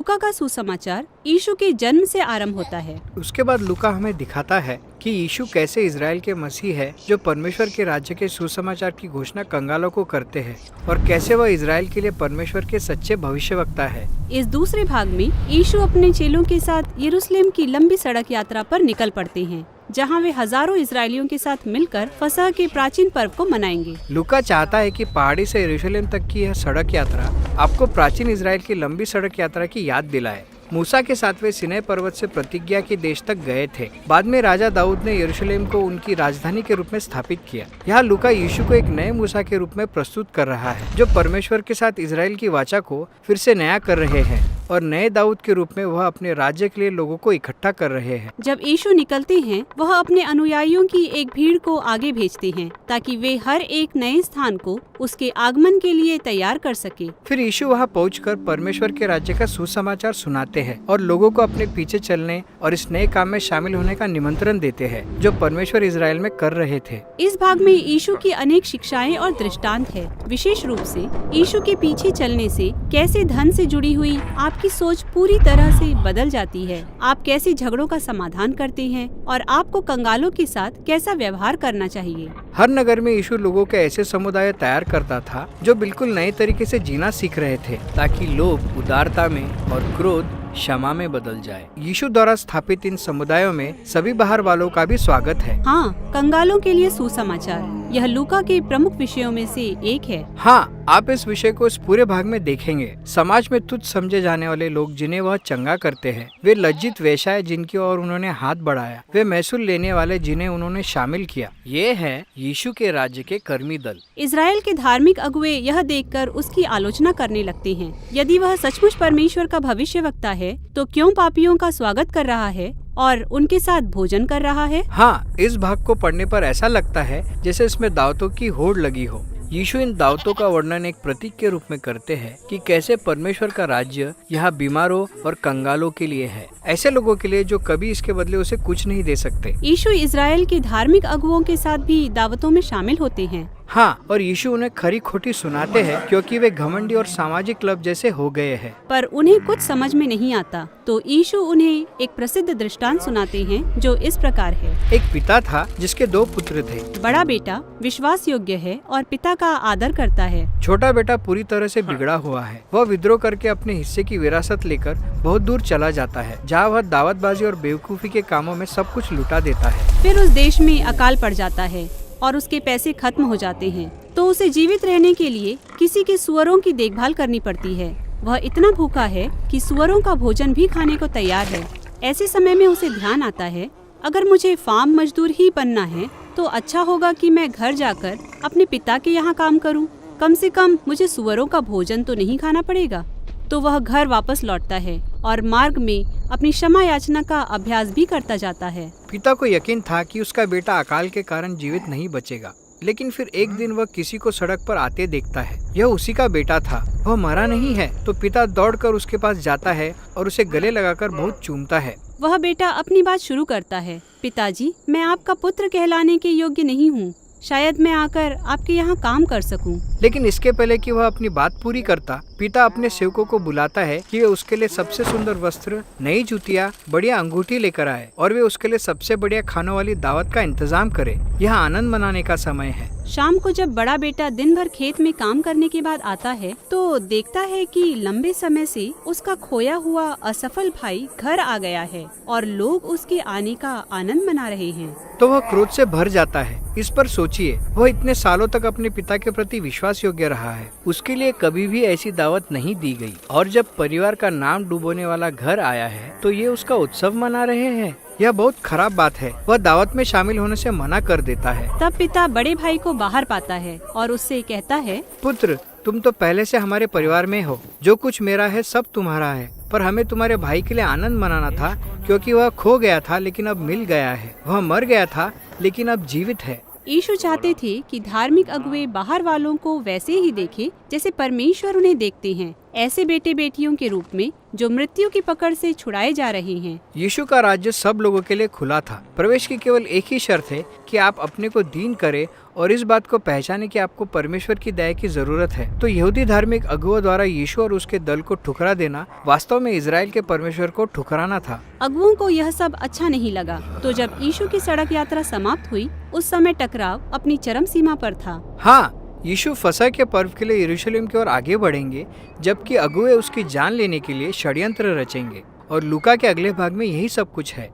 लूका का सुसमाचार यीशु के जन्म से आरंभ होता है। उसके बाद लूका हमें दिखाता है कि यीशु कैसे इज़राइल के मसीह है जो परमेश्वर के राज्य के सुसमाचार की घोषणा कंगालों को करते हैं और कैसे वह इज़राइल के लिए परमेश्वर के सच्चे भविष्यवक्ता है। इस दूसरे भाग में यीशु अपने चेलों के साथ यरूशलेम की लंबी सड़क यात्रा पर निकल पड़ते हैं, जहां वे हजारों इजरायलियों के साथ मिलकर फसह के प्राचीन पर्व को मनाएंगे। लूका चाहता है कि पहाड़ी से यरूशलेम तक की यह सड़क यात्रा आपको प्राचीन इज़राइल की लंबी सड़क यात्रा की याद दिलाए। मूसा के साथ वे सिनै पर्वत से प्रतिज्ञा के देश तक गए थे। बाद में राजा दाऊद ने यरूशलेम को उनकी राजधानी के रूप में स्थापित किया। यहाँ लूका यीशु को एक नए मूसा के रूप में प्रस्तुत कर रहा है जो परमेश्वर के साथ इज़राइल की वाचा को फिर से नया कर रहे हैं और नए दाऊद के रूप में वह अपने राज्य के लिए लोगों को इकट्ठा कर रहे हैं। जब यीशु निकलते हैं, वह अपने अनुयायियों की एक भीड़ को आगे भेजते हैं ताकि वे हर एक नए स्थान को उसके आगमन के लिए तैयार कर सके। फिर यीशु वहाँ पहुंचकर परमेश्वर के राज्य का सुसमाचार सुनाते हैं और लोगों को अपने पीछे चलने और इस नए काम में शामिल होने का निमंत्रण देते हैं जो परमेश्वर इज़राइल में कर रहे थे। इस भाग में यीशु की अनेक शिक्षाएं और दृष्टांत है, विशेष रूप से यीशु के पीछे चलने से कैसे धन से जुड़ी हुई आपकी सोच पूरी तरह से बदल जाती है, आप कैसे झगड़ों का समाधान करते हैं और आपको कंगालों के साथ कैसा व्यवहार करना चाहिए। हर नगर में यीशु लोगों के ऐसे समुदाय तैयार करता था जो बिल्कुल नए तरीके से जीना सीख रहे थे ताकि लोग उदारता में और क्रोध क्षमा में बदल जाए। यीशु द्वारा स्थापित इन समुदायों में सभी बाहर वालों का भी स्वागत है। हाँ, कंगालों के लिए सुसमाचार यह लूका के प्रमुख विषयों में से एक है। हाँ, आप इस विषय को इस पूरे भाग में देखेंगे। समाज में तुच्छ समझे जाने वाले लोग जिन्हें वह चंगा करते हैं, वे लज्जित वेश्याएं जिनकी ओर उन्होंने हाथ बढ़ाया, वे महसूल लेने वाले जिन्हें उन्होंने शामिल किया, ये है यीशु के राज्य के कर्मी दल। इज़राइल के धार्मिक अगुवे यह देखकर उसकी आलोचना करने लगते हैं। यदि वह सचमुच परमेश्वर का भविष्यवक्ता है तो क्यों पापियों का स्वागत कर रहा है और उनके साथ भोजन कर रहा है। हाँ, इस भाग को पढ़ने पर ऐसा लगता है जैसे इसमें दावतों की होड़ लगी हो। यीशु इन दावतों का वर्णन एक प्रतीक के रूप में करते हैं कि कैसे परमेश्वर का राज्य यहाँ बीमारों और कंगालों के लिए है, ऐसे लोगों के लिए जो कभी इसके बदले उसे कुछ नहीं दे सकते। यीशु इज़राइल के धार्मिक अगुवों के साथ भी दावतों में शामिल होते हैं। हाँ, और यीशु उन्हें खरी खोटी सुनाते हैं क्योंकि वे घमंडी और सामाजिक क्लब जैसे हो गए हैं। पर उन्हें कुछ समझ में नहीं आता तो यीशु उन्हें एक प्रसिद्ध दृष्टांत सुनाते हैं जो इस प्रकार है। एक पिता था जिसके 2 पुत्र थे। बड़ा बेटा विश्वास योग्य है और पिता का आदर करता है। छोटा बेटा पूरी तरह से बिगड़ा हुआ है। वह विद्रोह करके अपने हिस्से की विरासत लेकर बहुत दूर चला जाता है जहाँ वह दावतबाजी और बेवकूफी के कामों में सब कुछ लुटा देता है। फिर उस देश में अकाल पड़ जाता है और उसके पैसे खत्म हो जाते हैं तो उसे जीवित रहने के लिए किसी के सुअरों की देखभाल करनी पड़ती है। वह इतना भूखा है कि सुअरों का भोजन भी खाने को तैयार है। ऐसे समय में उसे ध्यान आता है, अगर मुझे फार्म मजदूर ही बनना है तो अच्छा होगा कि मैं घर जाकर अपने पिता के यहाँ काम करूँ। कम से कम मुझे सुअरों का भोजन तो नहीं खाना पड़ेगा। तो वह घर वापस लौटता है और मार्ग में अपनी क्षमा याचना का अभ्यास भी करता जाता है। पिता को यकीन था कि उसका बेटा अकाल के कारण जीवित नहीं बचेगा, लेकिन फिर एक दिन वह किसी को सड़क पर आते देखता है। यह उसी का बेटा था, वह मरा नहीं है। तो पिता दौड़कर उसके पास जाता है और उसे गले लगाकर बहुत चूमता है। वह बेटा अपनी बात शुरू करता है, पिताजी, मैं आपका पुत्र कहलाने के योग्य नहीं हूँ, शायद मैं आकर आपके यहाँ काम कर सकूं। लेकिन इसके पहले कि वह अपनी बात पूरी करता, पिता अपने सेवकों को बुलाता है कि वे उसके लिए सबसे सुंदर वस्त्र, नई जूतियाँ, बढ़िया अंगूठी लेकर आए और वे उसके लिए सबसे बढ़िया खानों वाली दावत का इंतजाम करें। यह आनंद मनाने का समय है। शाम को जब बड़ा बेटा दिन भर खेत में काम करने के बाद आता है तो देखता है कि लंबे समय से उसका खोया हुआ असफल भाई घर आ गया है और लोग उसके आने का आनंद मना रहे हैं। तो वह क्रोध से भर जाता है। इस पर सोचिए, वह इतने सालों तक अपने पिता के प्रति विश्वास योग्य रहा है, उसके लिए कभी भी ऐसी दावत नहीं दी गई और जब परिवार का नाम डुबोने वाला घर आया है तो ये उसका उत्सव मना रहे हैं। यह बहुत खराब बात है। वह दावत में शामिल होने से मना कर देता है। तब पिता बड़े भाई को बाहर पाता है और उससे कहता है, पुत्र, तुम तो पहले से हमारे परिवार में हो, जो कुछ मेरा है सब तुम्हारा है, पर हमें तुम्हारे भाई के लिए आनंद मनाना था क्योंकि वह खो गया था लेकिन अब मिल गया है, वह मर गया था लेकिन अब जीवित है यीशु चाहते थे कि धार्मिक अगुवे बाहर वालों को वैसे ही देखें जैसे परमेश्वर उन्हें देखते हैं, ऐसे बेटे बेटियों के रूप में जो मृत्यु की पकड़ से छुड़ाए जा रहे हैं। यीशु का राज्य सब लोगों के लिए खुला था। प्रवेश की केवल एक ही शर्त है कि आप अपने को दीन करें और इस बात को पहचाने कि आपको परमेश्वर की दया की जरूरत है। तो यहूदी धार्मिक अगुओं द्वारा यीशु और उसके दल को ठुकरा देना वास्तव में इजराइल के परमेश्वर को ठुकराना था। अगुओं को यह सब अच्छा नहीं लगा, तो जब यीशु की सड़क यात्रा समाप्त हुई उस समय टकराव अपनी चरम सीमा पर था। हाँ, यीशु फसह के पर्व के लिए यरूशलेम की ओर आगे बढ़ेंगे, जबकि अगुए उसकी जान लेने के लिए षड्यंत्र रचेंगे। और लूका के अगले भाग में यही सब कुछ है।